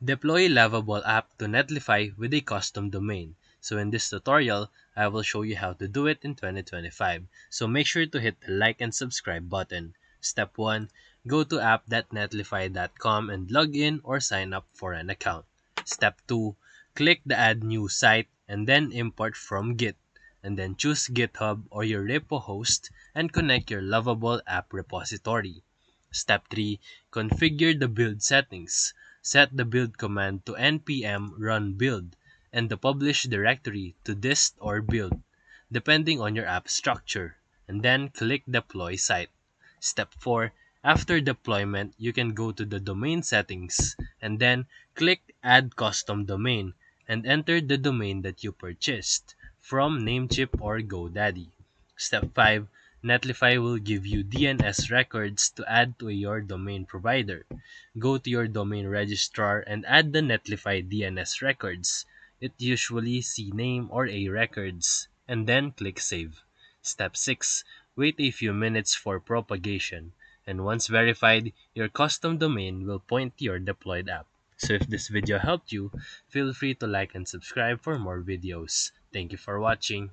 Deploy Lovable app to Netlify with a custom domain. So in this tutorial, I will show you how to do it in 2025. So make sure to hit the like and subscribe button. Step 1. Go to app.netlify.com and log in or sign up for an account. Step 2. Click the Add New Site and then import from Git. And then choose GitHub or your repo host and connect your Lovable app repository. Step 3. Configure the build settings. Set the build command to npm run build and the publish directory to dist or build, depending on your app structure, and then click Deploy Site. Step 4. After deployment, you can go to the domain settings and then click Add Custom Domain and enter the domain that you purchased from Namecheap or GoDaddy. Step 5. Netlify will give you DNS records to add to your domain provider. Go to your domain registrar and add the Netlify DNS records. It usually CNAME or A records, and then click Save. Step 6. Wait a few minutes for propagation, and once verified, your custom domain will point to your deployed app. So if this video helped you, feel free to like and subscribe for more videos. Thank you for watching.